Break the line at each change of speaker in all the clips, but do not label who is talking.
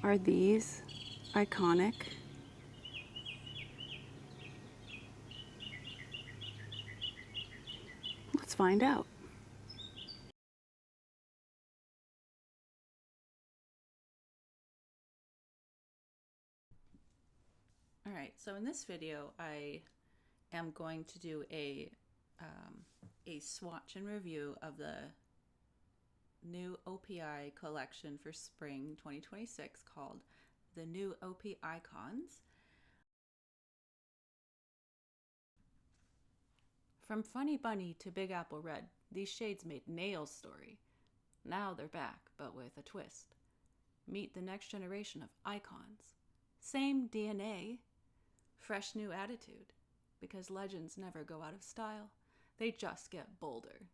Are these iconic? Let's find out. All right, so in this video, I am going to do a swatch and review of the new OPI collection for spring 2026 called the new OPIcons. From Funny Bunny to Big Apple Red, these shades made Nail's story. Now they're back, but with a twist. Meet the next generation of icons. Same DNA, fresh new attitude. Because legends never go out of style, they just get bolder.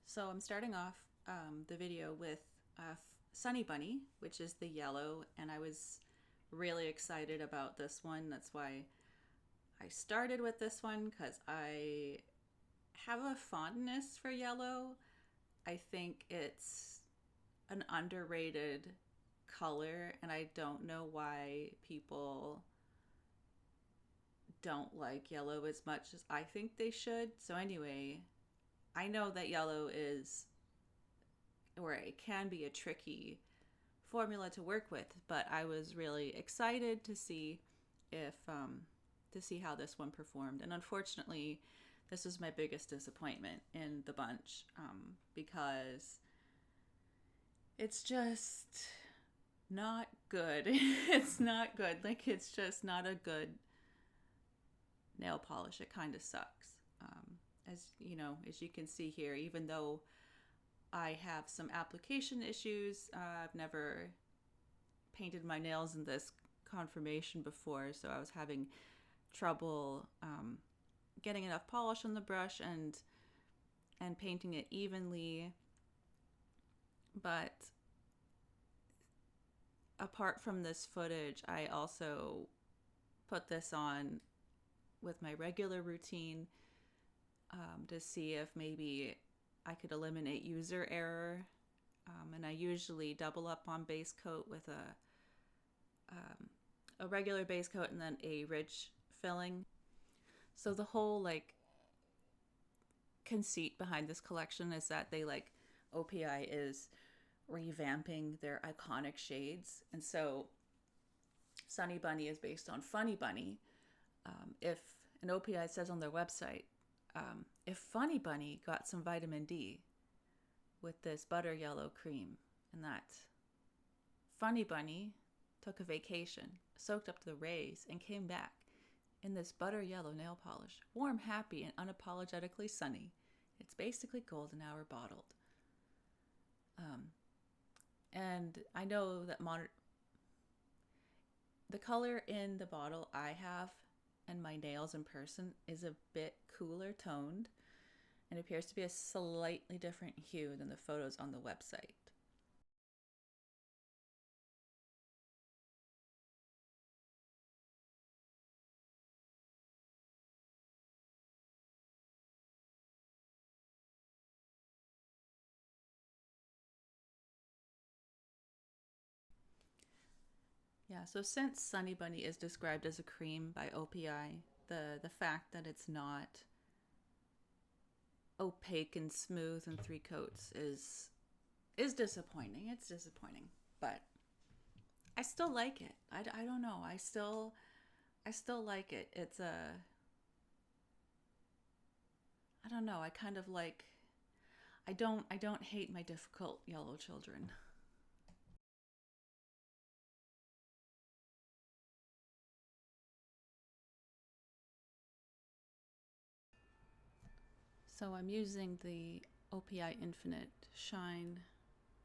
So I'm starting off the video with Sunny Bunny, which is the yellow, and I was really excited about this one. That's why I started with this one, because I have a fondness for yellow. I think it's an underrated color, and I don't know why people don't like yellow as much as I think they should. So anyway, I know that yellow is, or it can be, a tricky formula to work with, but I was really excited to see if to see how this one performed. And unfortunately, this was my biggest disappointment in the bunch, because it's just not good. It's not good. Like, it's just not a good nail polish. It kind of sucks. As you know, as you can see here, even though I have some application issues, I've never painted my nails in this conformation before, so I was having trouble getting enough polish on the brush and painting it evenly. But apart from this footage, I also put this on with my regular routine to see if maybe I could eliminate user error. And I usually double up on base coat with a regular base coat and then a ridge filling. So the whole conceit behind this collection is that OPI is revamping their iconic shades, and so Sunny Bunny is based on Funny Bunny. If an OPI says on their website, if Funny Bunny got some vitamin D with this butter yellow cream, and that Funny Bunny took a vacation, soaked up the rays, and came back in this butter yellow nail polish, warm, happy, and unapologetically sunny. It's basically golden hour bottled. And I know that the color in the bottle I have and my nails in person is a bit cooler toned and appears to be a slightly different hue than the photos on the website. Yeah, so since Sunny Bunny is described as a cream by OPI, the fact that it's not opaque and smooth in three coats is disappointing. It's disappointing, but I still like it. I don't know. I still like it. It's a, I don't know. I kind of like, I don't hate my difficult yellow children. So I'm using the OPI Infinite Shine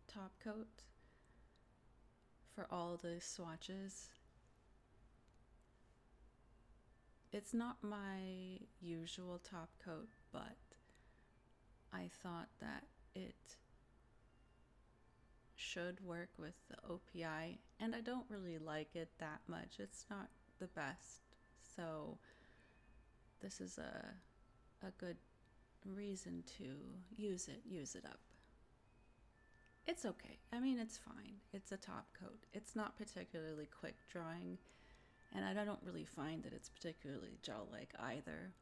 top coat for all the swatches. It's not my usual top coat, but I thought that it should work with the OPI, and I don't really like it that much. It's not the best. So this is a good reason to use it up. It's okay. I mean, it's fine. It's a top coat. It's not particularly quick drying, and I don't really find that it's particularly gel-like either.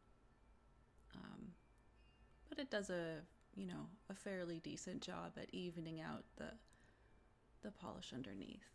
But it does a fairly decent job at evening out the polish underneath.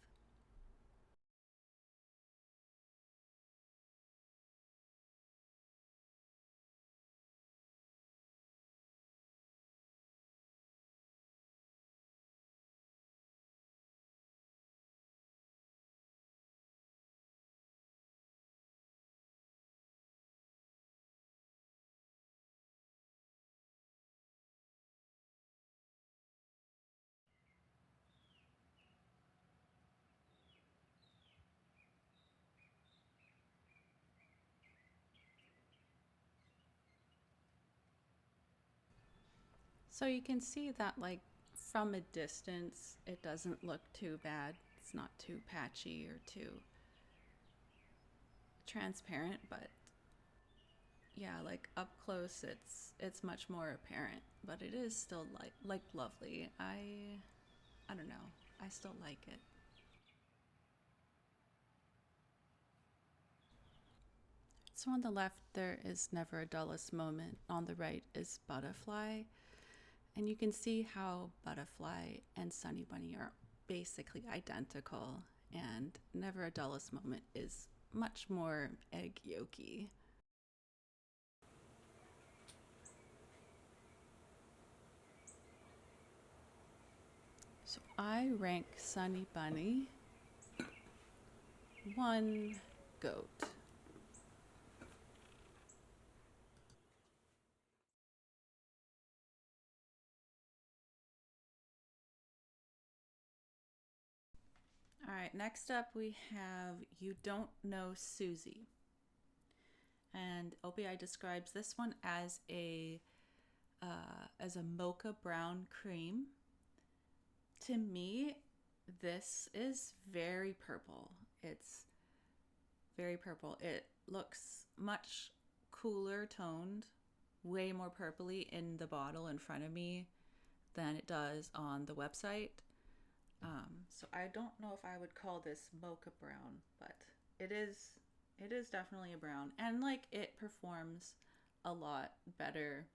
So you can see that, like, from a distance, it doesn't look too bad. It's not too patchy or too transparent, but yeah, like up close, it's much more apparent. But it is still like lovely. I don't know. I still like it. So on the left, there is never a dullest moment. On the right is Butterfly. And you can see how Butterfly and Sunny Bunny are basically identical. And Never a Dullest Moment is much more egg yolky. So I rank Sunny Bunny one goat. All right, next up we have You Don't Know Susie. And OPI describes this one as a mocha brown cream. To me, this is very purple. It's very purple. It looks much cooler toned, way more purpley in the bottle in front of me than it does on the website. So I don't know if I would call this mocha brown, but it is it is definitely a brown, and like it performs a lot better.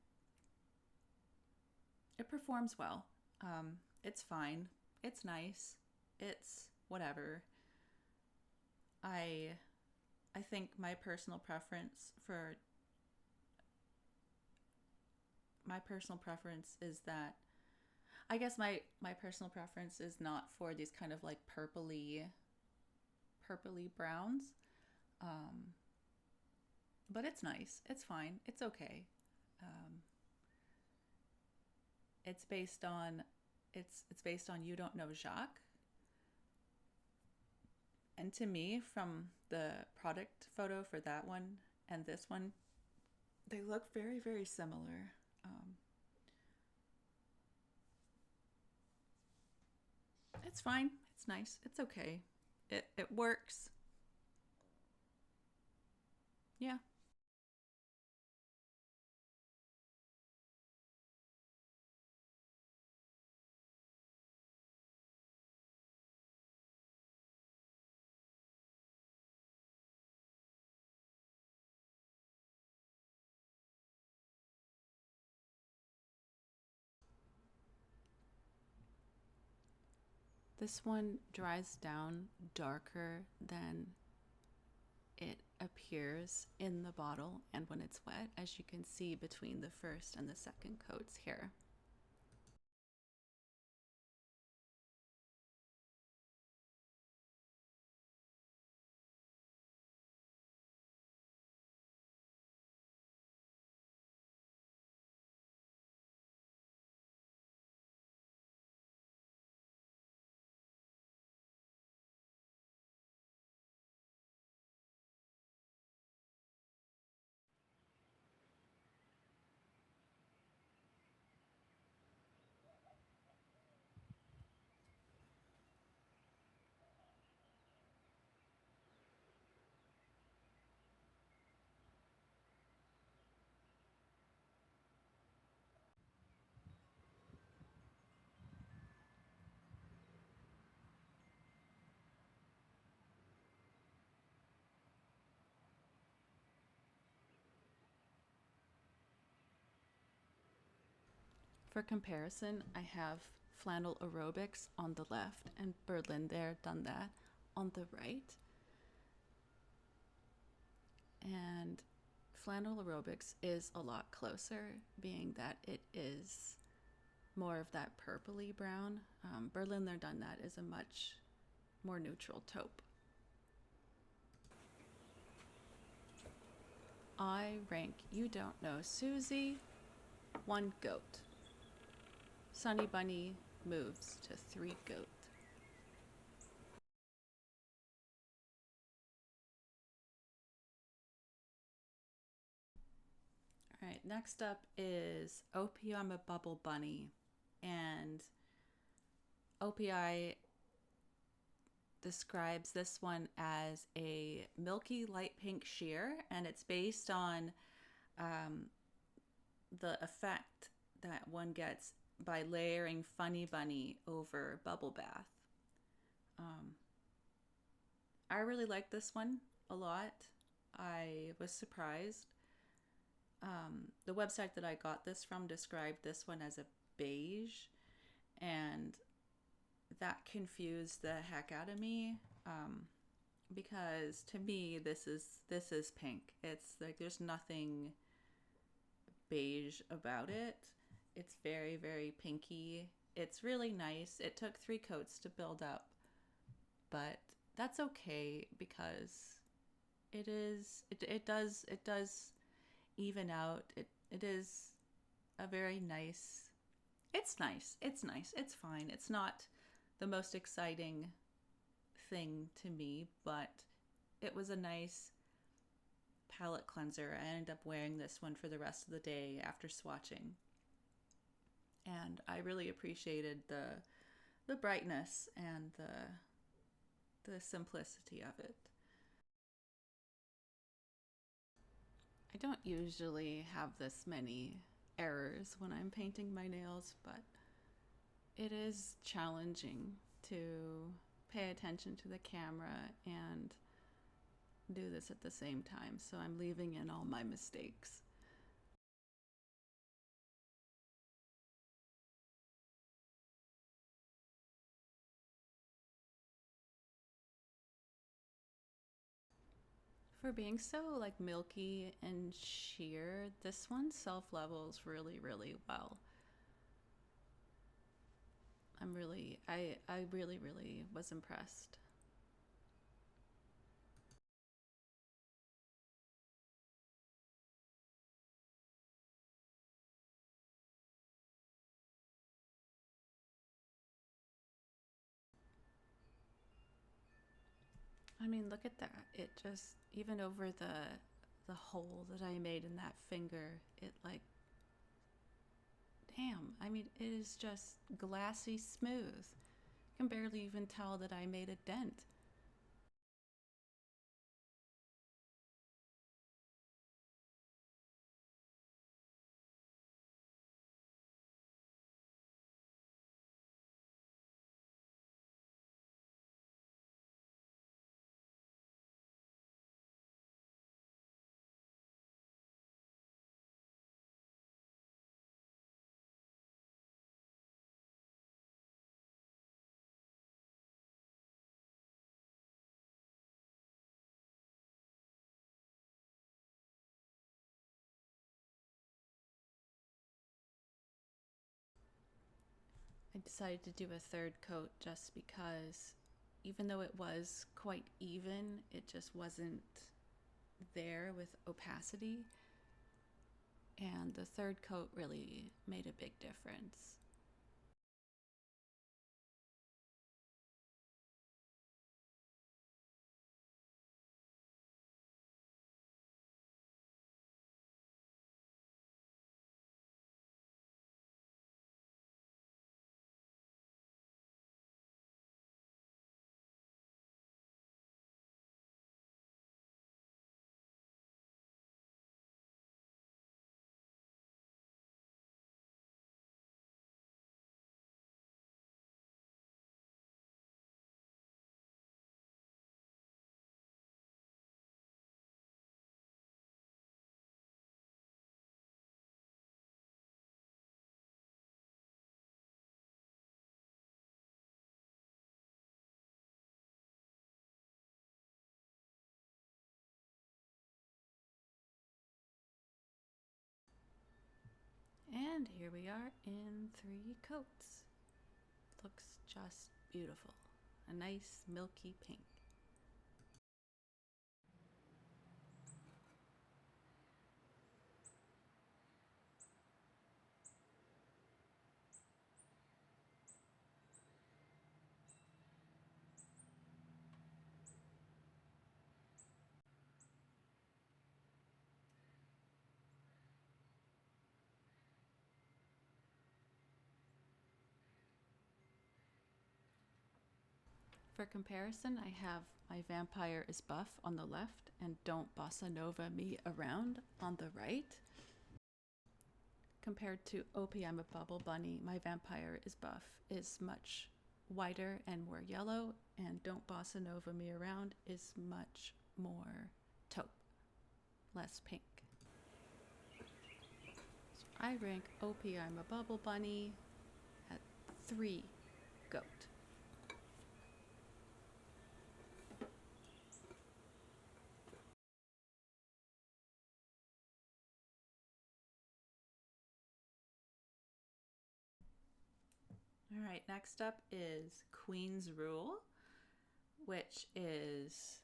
It performs well. It's fine. It's nice. It's whatever. I I think my personal preference is that I guess my personal preference is not for these kind of like purpley browns. Um, but it's nice. It's fine. It's okay. Um, it's based on it's based on You Don't Know Jacques. And to me, from the product photo for that one and this one, they look very, very similar. Um, it's fine. It's nice. It's okay. It works. Yeah. This one dries down darker than it appears in the bottle and when it's wet, as you can see between the first and the second coats here. For comparison, I have flannel aerobics on the left and Berlin there done that on the right. And flannel aerobics is a lot closer, being that it is more of that purpley brown. Berlin there done that is a much more neutral taupe. I rank You Don't Know Susie 1 goat. Sunny Bunny moves to 3 goat. All right, next up is OPI I'm a Bubble Bunny. And OPI describes this one as a milky light pink sheer, and it's based on the effect that one gets by layering Funny Bunny over Bubble Bath. I really like this one a lot. I was surprised. The website that I got this from described this one as a beige, and that confused the heck out of me, because to me this is pink. It's like there's nothing beige about it. It's very, very pinky. It's really nice. It took 3 coats to build up, but that's okay because it does even out. It is a very nice. It's nice. It's nice. It's fine. It's not the most exciting thing to me, but it was a nice palette cleanser. I ended up wearing this one for the rest of the day after swatching. And I really appreciated the brightness and the simplicity of it. I don't usually have this many errors when I'm painting my nails, but it is challenging to pay attention to the camera and do this at the same time, so I'm leaving in all my mistakes. For being so like milky and sheer, this one self-levels really, really well. I really, really was impressed. I mean, look at that. It just, even over the hole that I made in that finger, it like, damn. I mean, it is just glassy smooth. You can barely even tell that I made a dent. I decided to do a third coat just because even though it was quite even, it just wasn't there with opacity. And the third coat really made a big difference. And here we are in 3 coats. Looks just beautiful. A nice milky pink. For comparison, I have My Vampire is Buff on the left and Don't Bossa Nova Me Around on the right. Compared to OP I'm a Bubble Bunny, My Vampire is Buff is much whiter and more yellow, and Don't Bossa Nova Me Around is much more taupe, less pink. So I rank OP I'm a Bubble Bunny at 3 goat. All right, next up is Queen's Rule, which is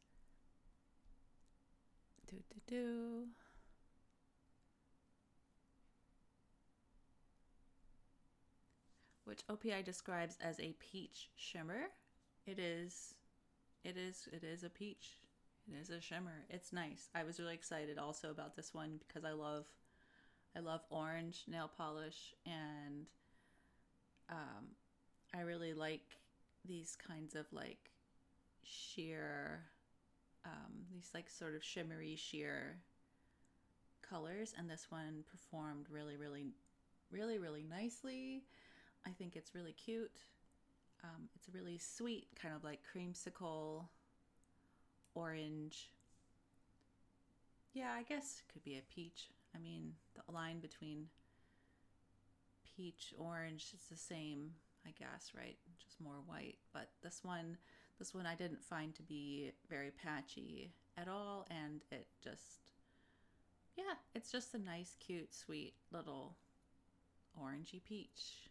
which OPI describes as a peach shimmer. It is a peach. It is a shimmer. It's nice. I was really excited also about this one because I love orange nail polish, and I really like these kinds of like sheer, these like sort of shimmery sheer colors, and this one performed really nicely. I think it's really cute. It's a really sweet kind of like creamsicle orange. Yeah, I guess it could be a peach. I mean, the line between peach orange is the same, I guess, right? Just more white. But this one I didn't find to be very patchy at all, and it just, yeah, it's just a nice, cute, sweet little orangey peach.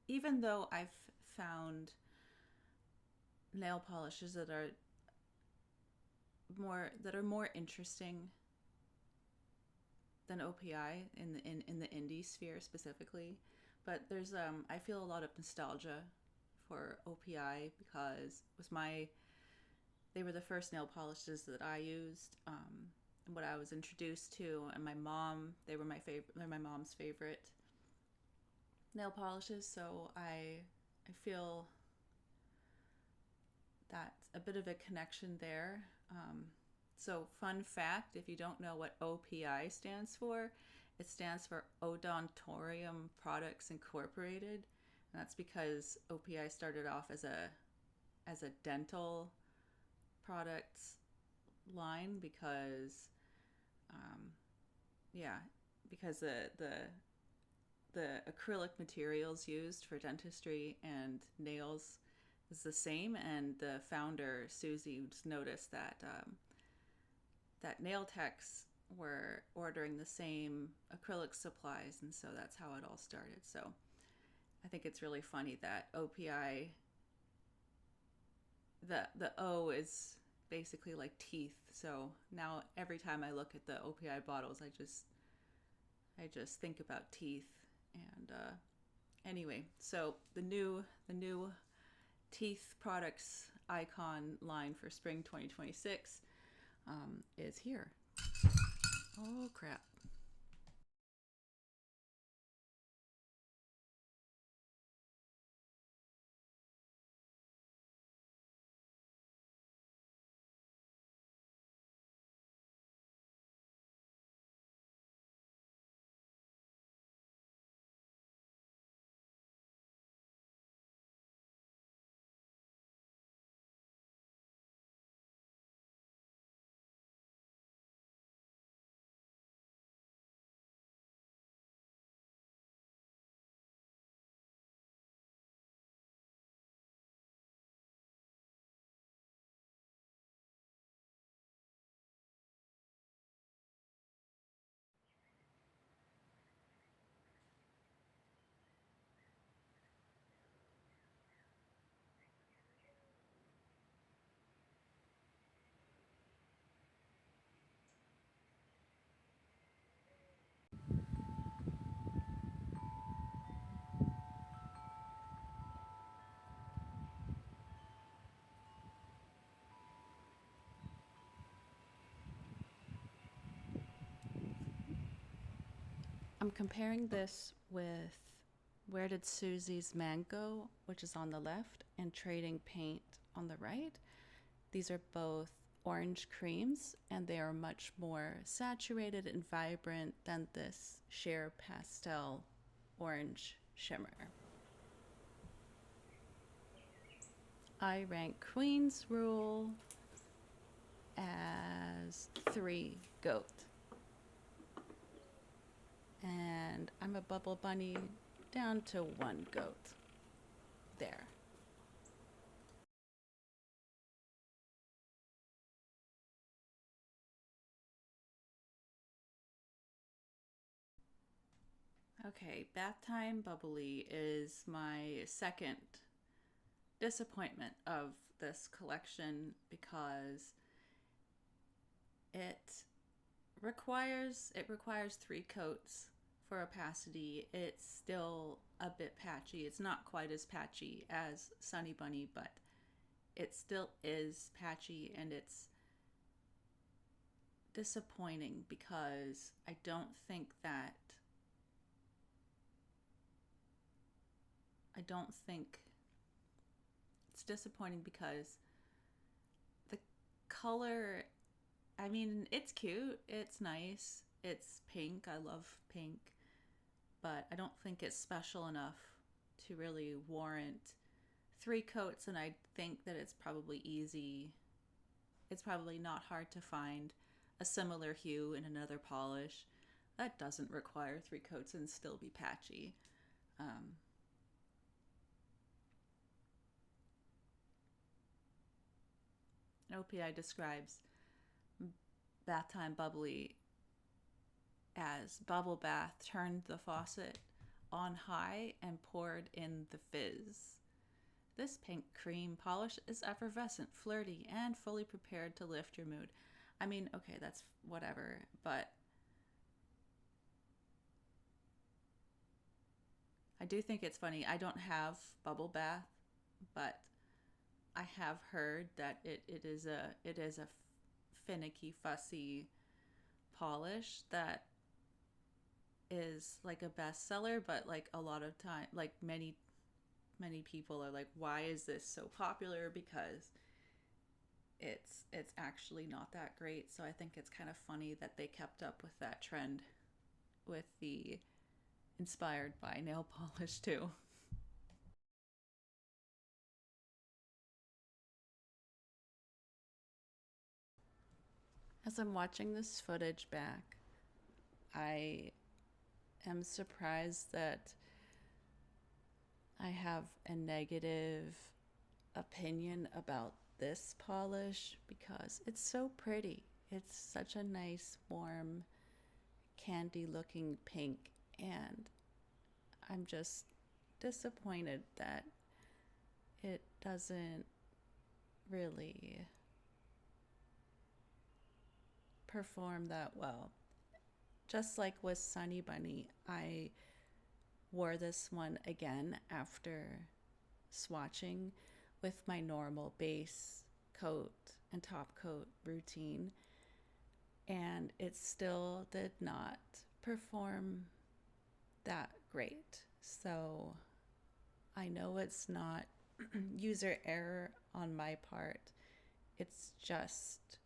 Even though I've found nail polishes that are more interesting than OPI in the indie sphere specifically, but there's I feel a lot of nostalgia for OPI because it was they were the first nail polishes that I used, and what I was introduced to, and they were they're my mom's favorite nail polishes, so I feel that's a bit of a connection there. So fun fact, if you don't know what OPI stands for, it stands for Odontorium Products Incorporated, and that's because OPI started off as a dental products line because yeah, because the acrylic materials used for dentistry and nails is the same, and the founder Susie just noticed that that nail techs were ordering the same acrylic supplies, and so that's how it all started. So I think it's really funny that OPI, the O is basically like teeth. So now every time I look at the OPI bottles, I just think about teeth. And anyway, so the new teeth products icon line for spring 2026 is here. Oh, crap. I'm comparing this with Where Did Susie's Man Go, which is on the left, and Trading Paint on the right. These are both orange creams, and they are much more saturated and vibrant than this sheer pastel orange shimmer. I rank Queen's Rule as 3 goat. And I'm a Bubble Bunny down to 1 goat. There. Okay, Bath Time Bubbly is my second disappointment of this collection because it requires 3 coats for opacity. It's still a bit patchy. It's not quite as patchy as Sunny Bunny, but it still is patchy, and it's disappointing because I don't think it's disappointing because the color, I mean, it's cute, it's nice, it's pink. I love pink, but I don't think it's special enough to really warrant 3 coats. And I think that it's probably easy. It's probably not hard to find a similar hue in another polish that doesn't require 3 coats and still be patchy. Um, OPI describes Bath Time Bubbly as bubble bath turned the faucet on high and poured in the fizz. This pink cream polish is effervescent, flirty, and fully prepared to lift your mood. I mean, okay, that's whatever, but I do think it's funny. I don't have bubble bath, but I have heard that it is a finicky, fussy polish that is like a bestseller, but like a lot of time, like many people are like, why is this so popular? Because it's actually not that great. So I think it's kind of funny that they kept up with that trend with the inspired by nail polish too. As I'm watching this footage back, I am surprised that I have a negative opinion about this polish because it's so pretty. It's such a nice, warm, candy looking pink, and I'm just disappointed that it doesn't really perform that well. Just like with Sunny Bunny, I wore this one again after swatching with my normal base coat and top coat routine. and it still did not perform that great. So I know it's not user error on my part, it's just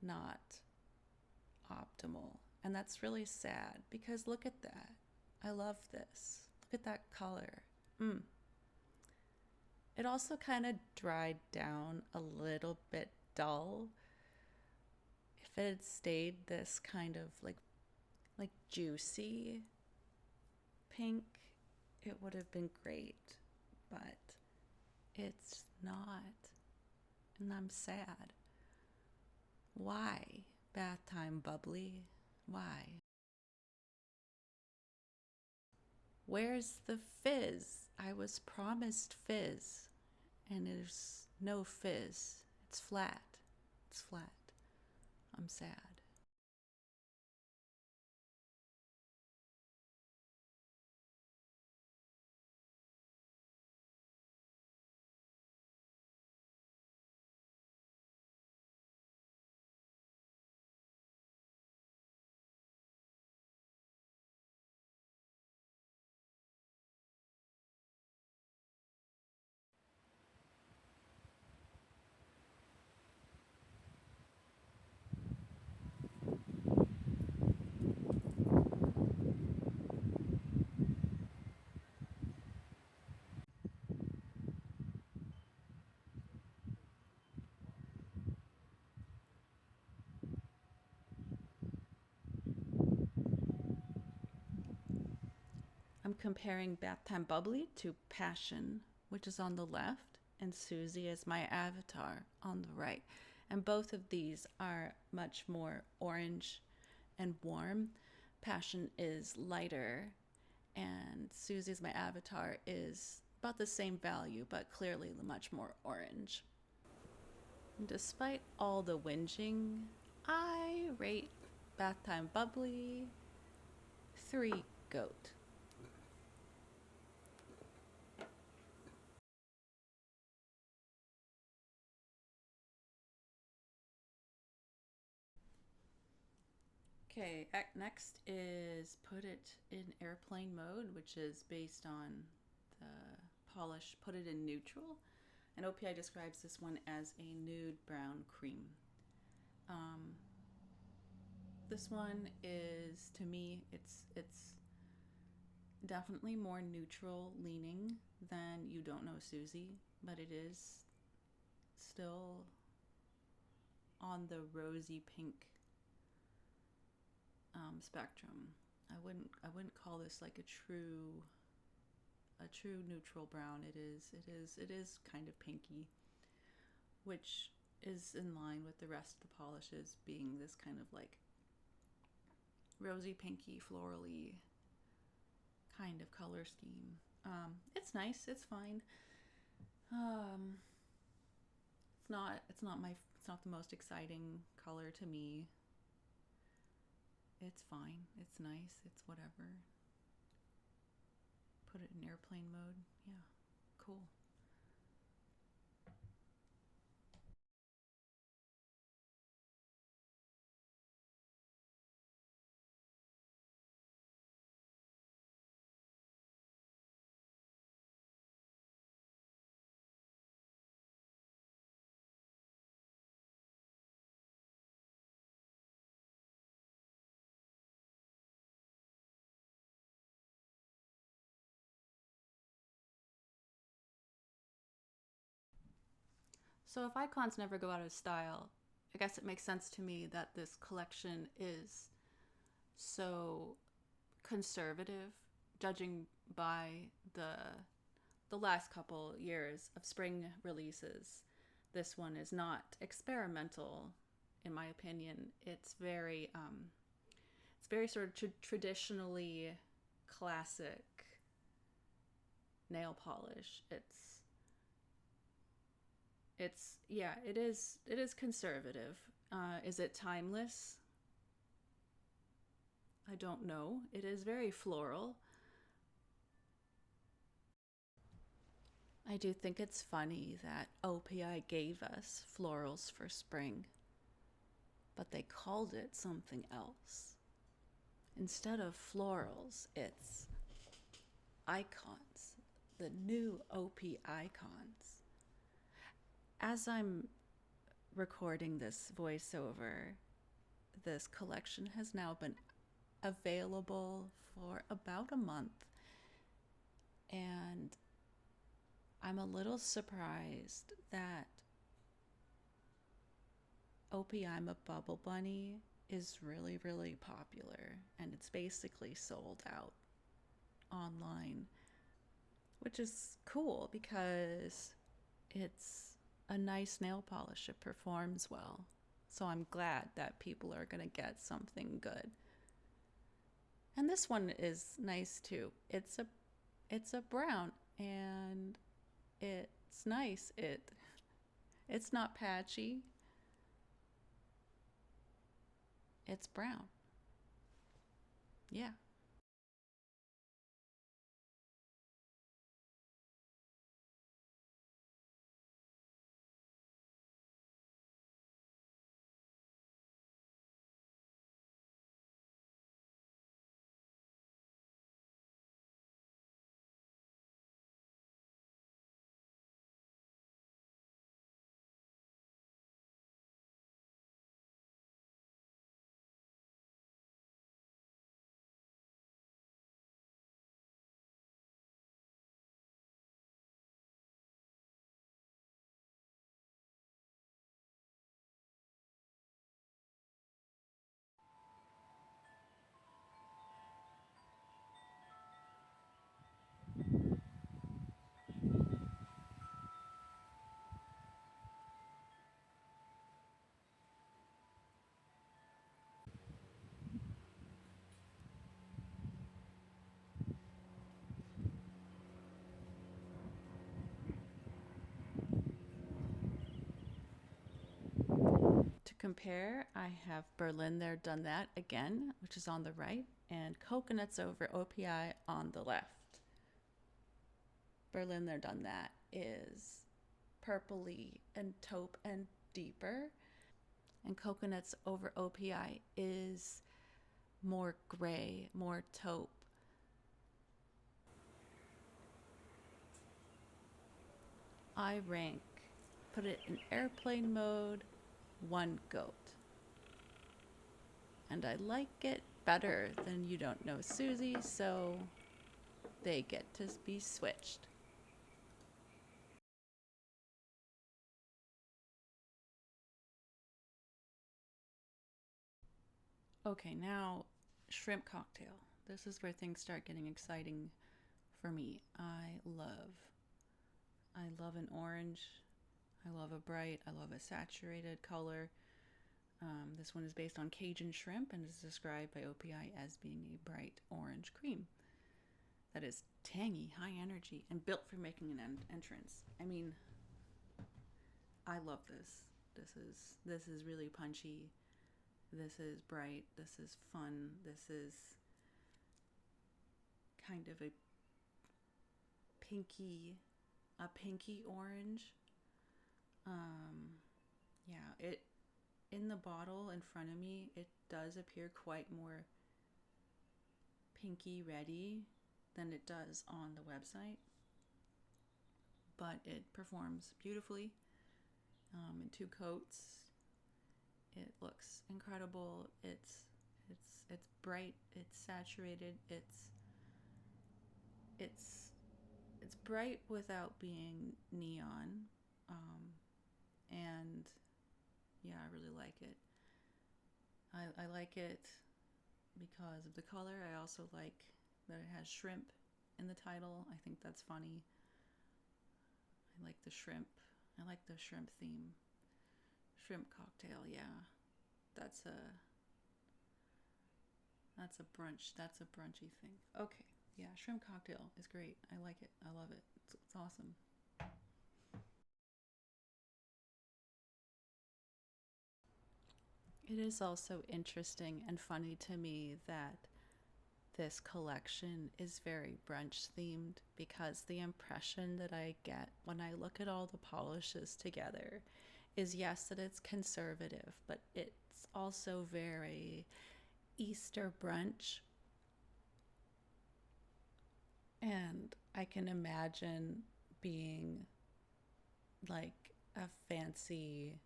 not optimal. And that's really sad because look at that. I love this. Look at that color. It also kind of dried down a little bit dull. If it had stayed this kind of like juicy pink, it would have been great. But it's not. And I'm sad. Why? Bath time bubbly? Why? Where's the fizz? I was promised fizz, and there's no fizz. It's flat. It's flat. I'm sad. I'm comparing Bath Time Bubbly to Passion, which is on the left, and Susie is my avatar on the right. And both of these are much more orange and warm. Passion is lighter, and Susie's my avatar is about the same value, but clearly much more orange. And despite all the whinging, I rate Bath Time Bubbly 3 goat. Okay, next is put it in airplane mode, which is based on the polish Put It in Neutral. And OPI describes this one as a nude brown cream. Um, this one is, to me, it's definitely more neutral leaning than You Don't Know Susie, but it is still on the rosy pink spectrum. I wouldn't call this like a true neutral brown. It is kind of pinky, which is in line with the rest of the polishes being this kind of like rosy pinky florally kind of color scheme. It's nice. It's fine. Um, it's not the most exciting color to me. It's fine. It's nice. It's whatever. Put it in airplane mode. Yeah, cool. So if icons never go out of style, I guess it makes sense to me that this collection is so conservative, judging by the last couple years of spring releases. This one is not experimental, in my opinion. It's very sort of traditionally classic nail polish. It's yeah, it is conservative. Is it timeless? I don't know. It is very floral. I do think it's funny that OPI gave us florals for spring. but they called it something else. Instead of florals, it's icons, the new OPIcons. As I'm recording this voiceover, this collection has now been available for about a month, and I'm a little surprised that OP I'm a Bubble Bunny is really, really popular, and it's basically sold out online, which is cool because it's a nice nail polish. It performs well. So I'm glad that people are going to get something good. And this one is nice too. It's a brown, and it's nice. It's not patchy. It's brown. Yeah. To compare, I have Berlin There Done That again, which is on the right, and Coconuts Over OPI on the left. Berlin There Done That is purpley and taupe and deeper, and Coconuts Over OPI is more gray, more taupe. I rank, put it in airplane mode, one goat. And I like it better than You Don't Know Susie, so they get to be switched. Okay, now shrimp cocktail. This is where things start getting exciting for me. I love an orange. I love a bright. I love a saturated color. This one is based on Cajun shrimp and is described by OPI as being a bright orange cream that is tangy, high energy, and built for making an entrance. I mean, I love this. This is really punchy. This is bright. This is fun. This is kind of a pinky orange. Um, yeah, it in the bottle in front of me, it does appear quite more pinky ready than it does on the website, but it performs beautifully in two coats. It looks incredible. It's bright. It's saturated. It's it's bright without being neon, and yeah, I really like it. I like it because of the color. I also like that it has shrimp in the title. I think that's funny. I like the shrimp. I like the shrimp theme. Shrimp cocktail, yeah. That's a that's a brunch. That's a brunchy thing. Okay. Yeah, shrimp cocktail is great. I like it. I love it. It's awesome. It is also interesting and funny to me that this collection is very brunch themed because the impression that I get when I look at all the polishes together is yes, that it's conservative, but it's also very Easter brunch. And I can imagine being like a fancy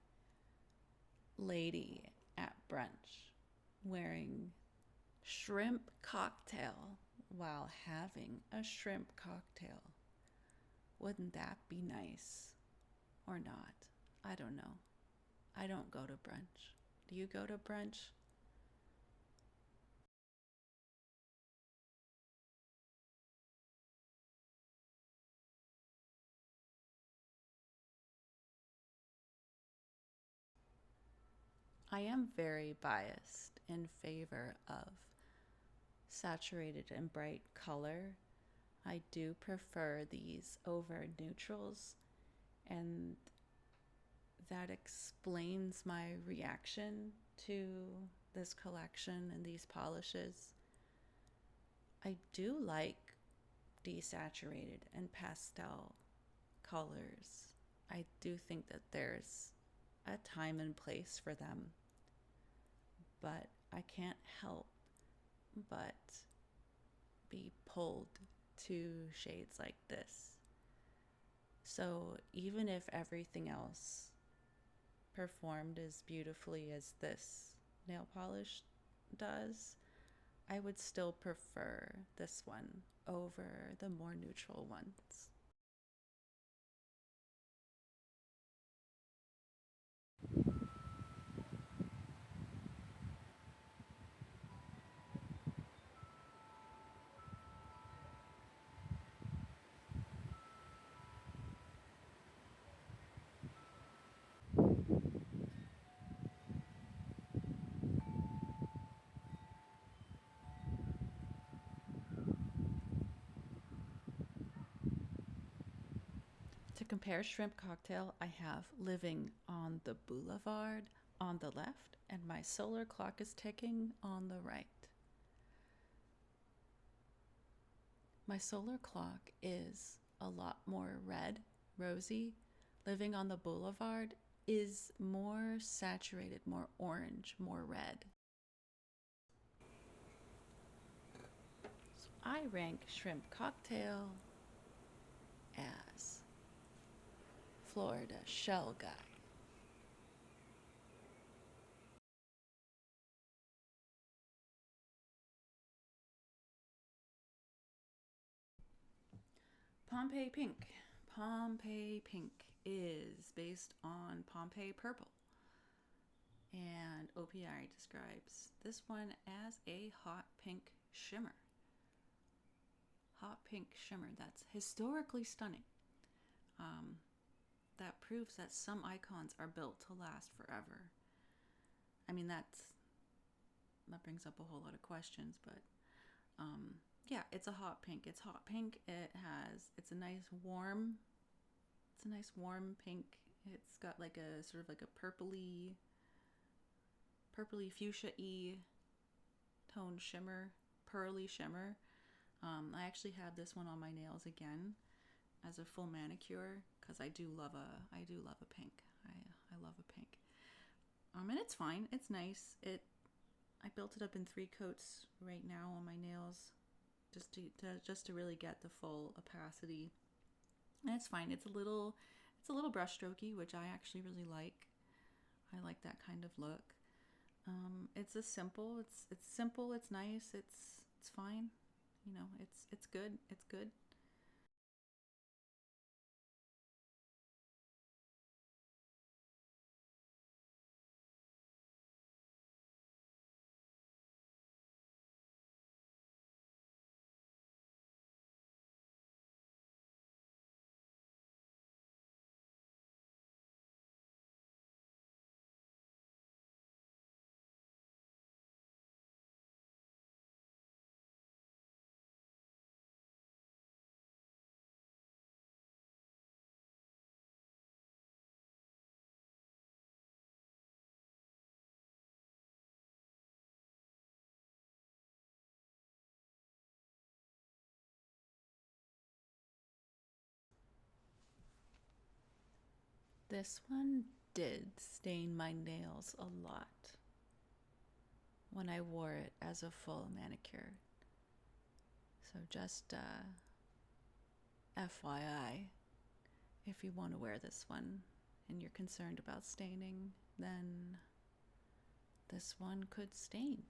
lady at brunch wearing shrimp cocktail while having a shrimp cocktail. Wouldn't that be nice? Or not? I don't know. I don't go to brunch. Do you go to brunch? I am very biased in favor of saturated and bright color. I do prefer these over neutrals, and that explains my reaction to this collection and these polishes. I do like desaturated and pastel colors. I do think that there's a time and place for them, but I can't help but be pulled to shades like this. So even if everything else performed as beautifully as this nail polish does, I would still prefer this one over the more neutral ones. To compare shrimp cocktail, I have living on the boulevard on the left, and my solar clock is ticking on the right. My solar clock is a lot more red, rosy. Living on the boulevard is more saturated, more orange, more red. So I rank shrimp cocktail as Florida shell guy. Pompeii Pink. Pompeii Pink is based on Pompeii Purple. And OPI describes this one as a hot pink shimmer. Hot pink shimmer that's historically stunning. Um, that proves that some icons are built to last forever. I mean, that brings up a whole lot of questions, but yeah, it's a hot pink. It's hot pink. It's a nice warm pink. It's got like a sort of like a purpley fuchsia-y tone shimmer, pearly shimmer. I actually have this one on my nails again as a full manicure because I do love a pink. I love a pink. And it's fine. It's nice. I built it up in 3 coats right now on my nails, just to really get the full opacity. And it's fine. It's a little brush strokey, which I actually really like. I like that kind of look. It's a simple. It's simple. It's nice. It's fine. You know, it's good. It's good. This one did stain my nails a lot when I wore it as a full manicure. So just FYI, if you want to wear this one and you're concerned about staining, then this one could stain.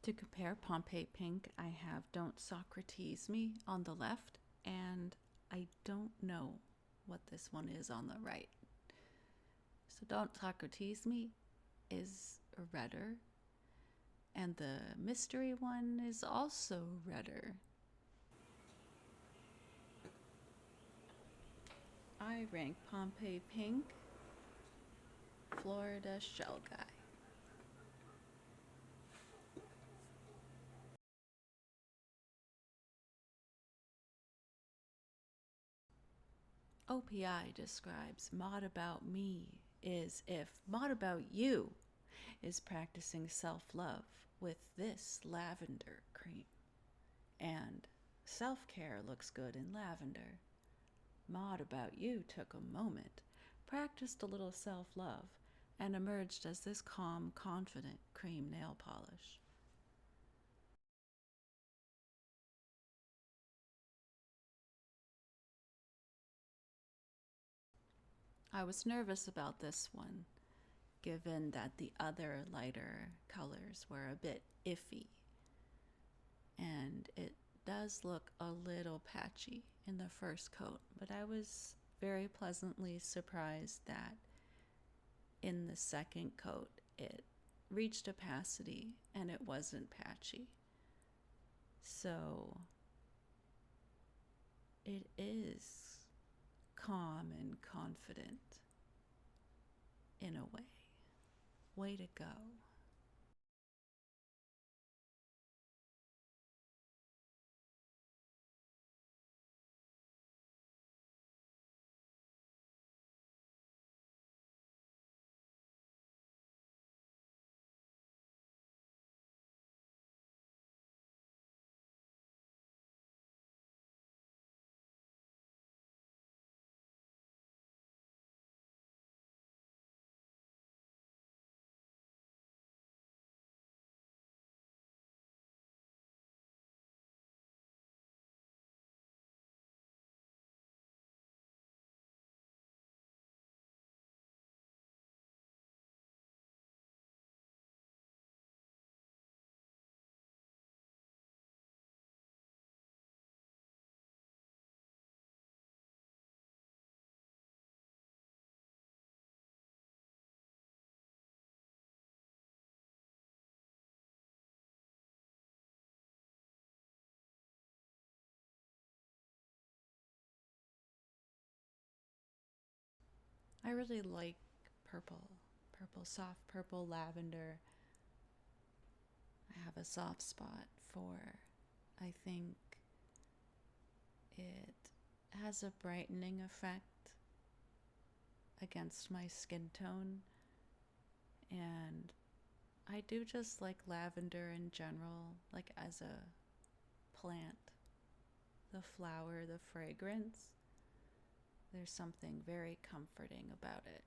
To compare Pompeii Pink, I have Don't Socrates Me on the left, and I don't know what this one is on the right. So Don't Socrates Me is redder, and the mystery one is also redder. I rank Pompeii Pink Florida Shell Guy. OPI describes Mod About Me is if Mod About You is practicing self-love with this lavender cream. And self-care looks good in lavender. Mod About You took a moment, practiced a little self-love, and emerged as this calm, confident cream nail polish. I was nervous about this one, given that the other lighter colors were a bit iffy, and it does look a little patchy in the first coat, but I was very pleasantly surprised that in the second coat it reached opacity and it wasn't patchy. So it is calm and confident in a way. Way to go. I really like purple, soft purple lavender. I have a soft spot for. I think it has a brightening effect against my skin tone, and I do just like lavender in general, like as a plant, the flower, the fragrance, there's something very comforting about it.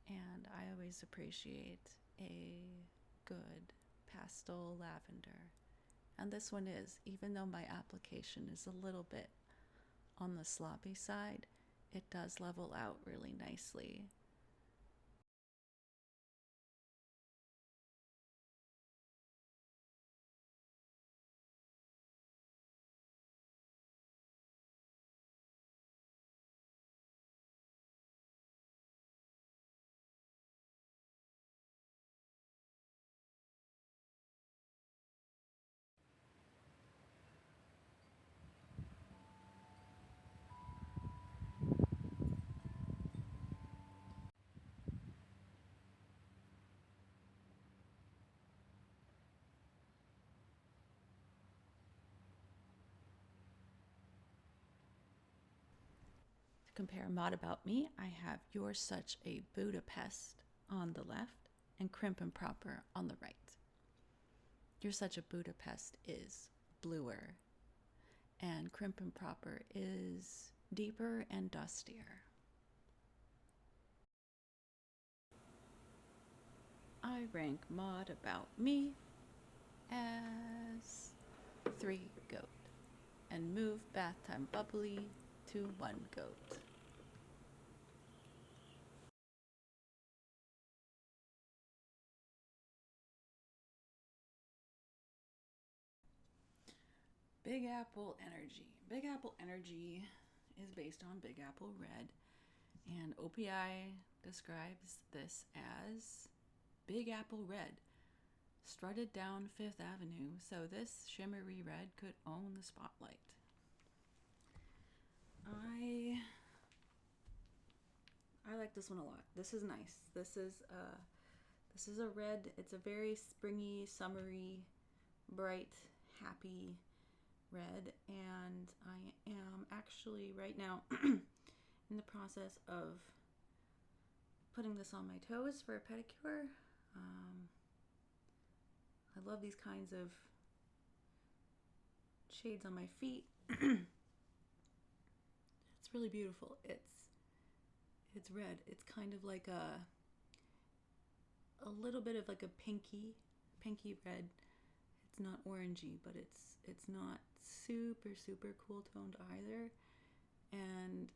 And I always appreciate a good pastel lavender. And this one is, even though my application is a little bit on the sloppy side, it does level out really nicely. To compare Mod About Me, I have You're Such a Budapest on the left and Crimp and Proper on the right. You're Such a Budapest is bluer, and Crimp and Proper is deeper and dustier. I rank Mod About Me as 3 goat and move Bath Time Bubbly to 1 goat. Big Apple Energy. Big Apple Energy is based on Big Apple Red, and OPI describes this as Big Apple Red, strutted down Fifth Avenue, so this shimmery red could own the spotlight. I like this one a lot. This is nice. This is a red. It's a very springy, summery, bright, happy red, and I am actually right now in the process of putting this on my toes for a pedicure. I love these kinds of shades on my feet. It's really beautiful. It's red. It's kind of like a little bit of like a pinky red. It's not orangey, but it's not super cool toned either. And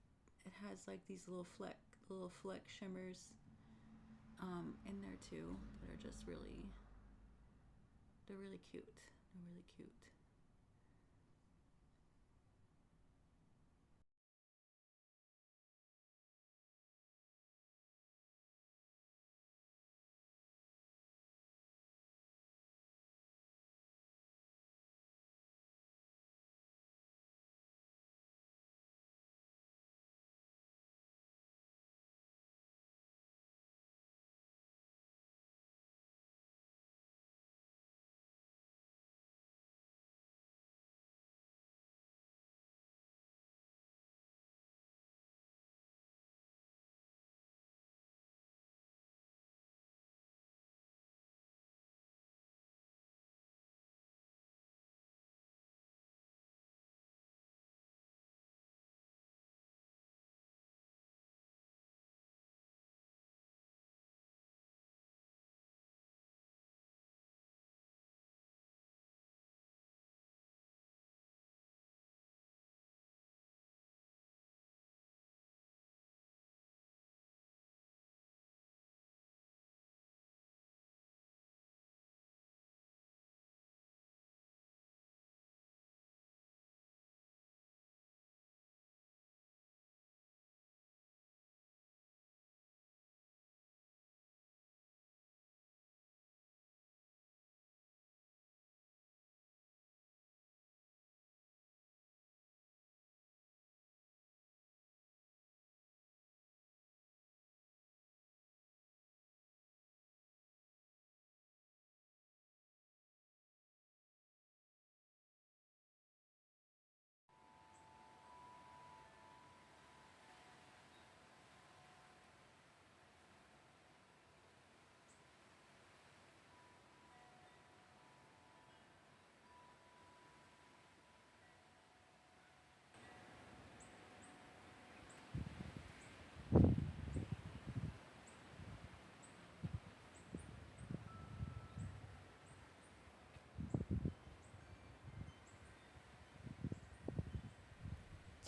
it has like these little fleck shimmers in there too that are just really, they're really cute. They're really cute.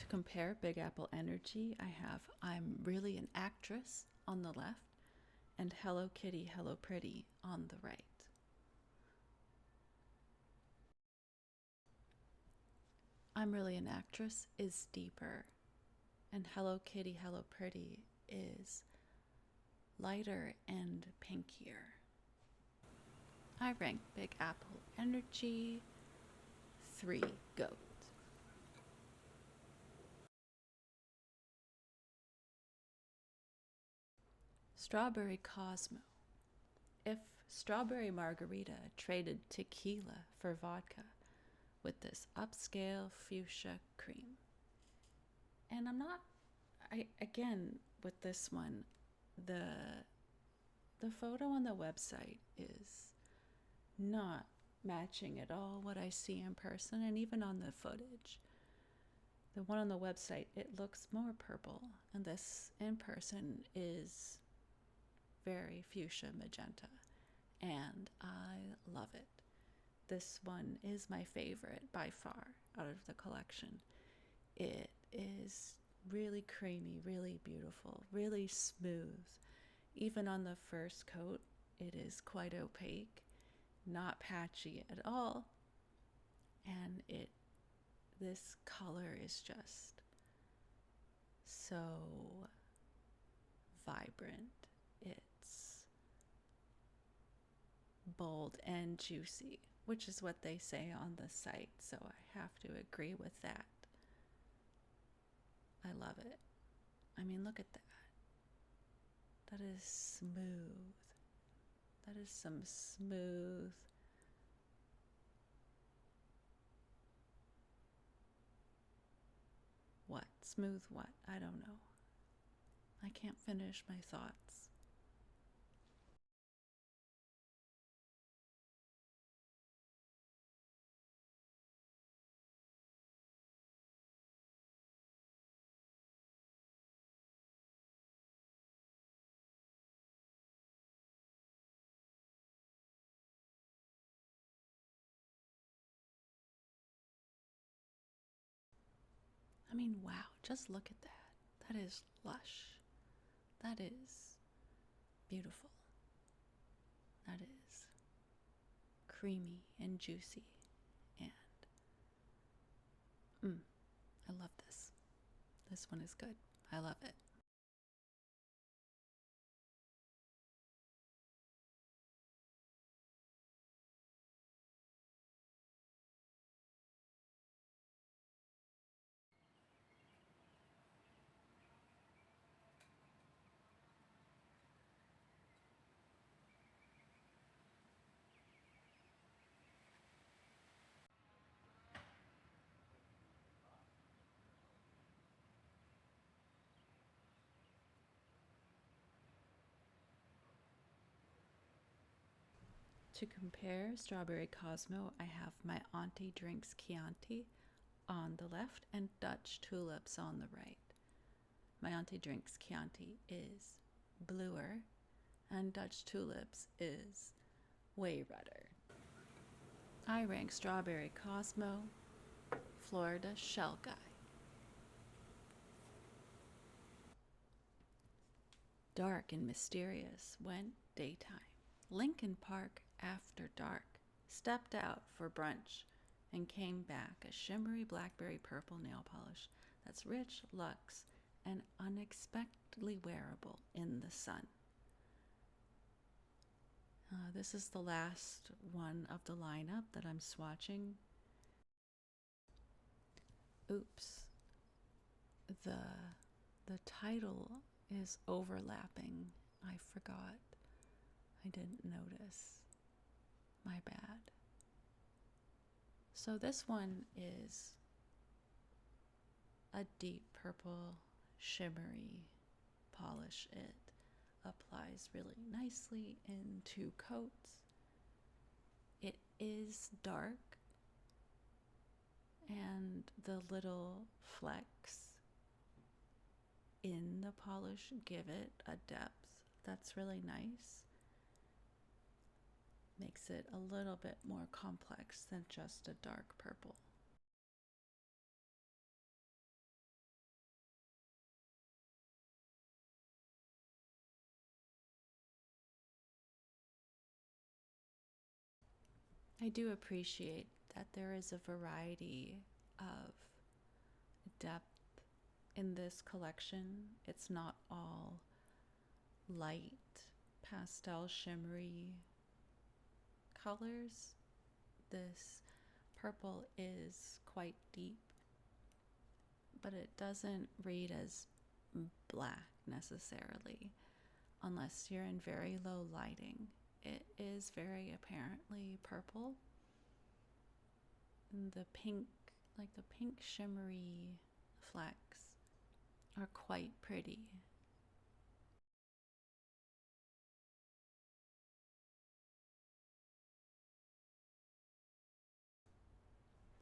compare Big Apple energy, I have I'm Really an Actress on the left and Hello Kitty, Hello Pretty on the right. I'm Really an Actress is deeper, and Hello Kitty, Hello Pretty is lighter and pinkier. I rank Big Apple energy 3 GOAT. Strawberry Cosmo. If Strawberry Margarita traded tequila for vodka with this upscale fuchsia cream. And again, with this one, the photo on the website is not matching at all what I see in person, and even on the footage. The one on the website, it looks more purple, and this in person is very fuchsia magenta, and I love it. This one is my favorite by far out of the collection. It is really creamy, really beautiful, really smooth. Even on the first coat, it is quite opaque, not patchy at all. And this color is just so vibrant. It's bold and juicy, which is what they say on the site, so I have to agree with that. I love it. I mean, look at that. That is smooth. That is some smooth. What? Smooth what? I don't know. I can't finish my thoughts. I mean, wow, just look at that. That is lush. That is beautiful. That is creamy and juicy. And I love this. This one is good. I love it. To compare Strawberry Cosmo, I have my Auntie Drinks Chianti on the left and Dutch Tulips on the right. My Auntie Drinks Chianti is bluer and Dutch Tulips is way redder. I rank Strawberry Cosmo Florida Shell Guy. Dark and mysterious when daytime. Lincoln Park after dark. Stepped out for brunch and came back a shimmery blackberry purple nail polish that's rich, luxe, and unexpectedly wearable in the sun. This is the last one of the lineup that I'm swatching. Oops. The title is overlapping. I forgot. I didn't notice. My bad. So this one is a deep purple shimmery polish. It applies really nicely in 2 coats. It is dark, and the little flecks in the polish give it a depth that's really nice. Makes it a little bit more complex than just a dark purple. I do appreciate that there is a variety of depth in this collection. It's not all light, pastel, shimmery colors. This purple is quite deep, but it doesn't read as black necessarily unless you're in very low lighting. It is very apparently purple. And the pink, like the pink shimmery flecks, are quite pretty.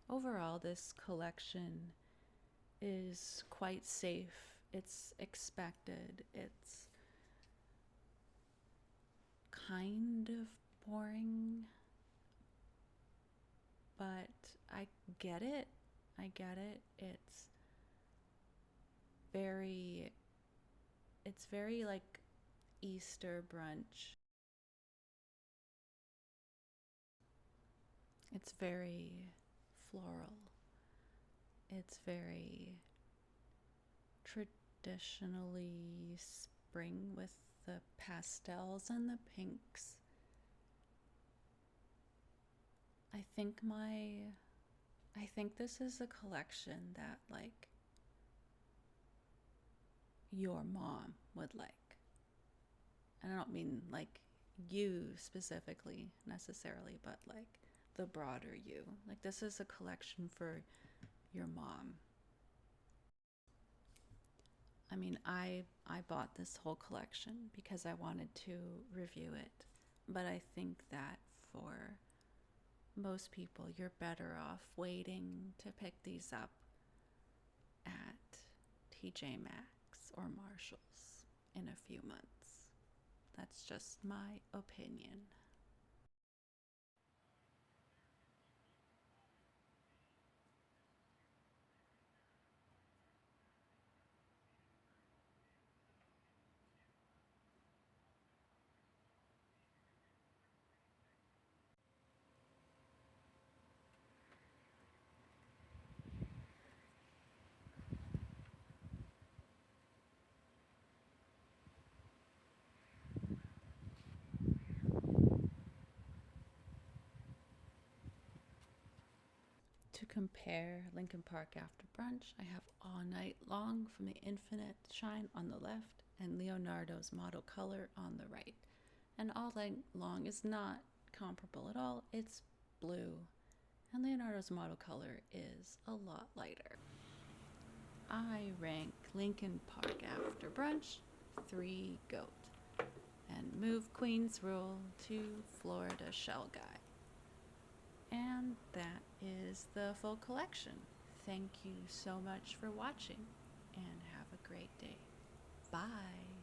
Overall, this collection is quite safe. It's expected. It's kind of boring, but I get it. I get it. Very it's very like Easter brunch. It's very floral. It's very traditionally spring with the pastels and the pinks. I think this is a collection that like your mom would like. And I don't mean like you specifically necessarily, but like the broader you. Like this is a collection for your mom. I mean, I bought this whole collection because I wanted to review it, but I think that for most people, you're better off waiting to pick these up at TJ Maxx or Marshall's in a few months. That's just my opinion. To compare Lincoln Park After Brunch, I have All Night Long from the Infinite Shine on the left and Leonardo's Model Color on the right. And All Night Long is not comparable at all. It's blue, and Leonardo's Model Color is a lot lighter. I rank Lincoln Park After Brunch 3 GOAT and move Queen's Rule to Florida Shell Guy. And that is the full collection. Thank you so much for watching and have a great day. Bye.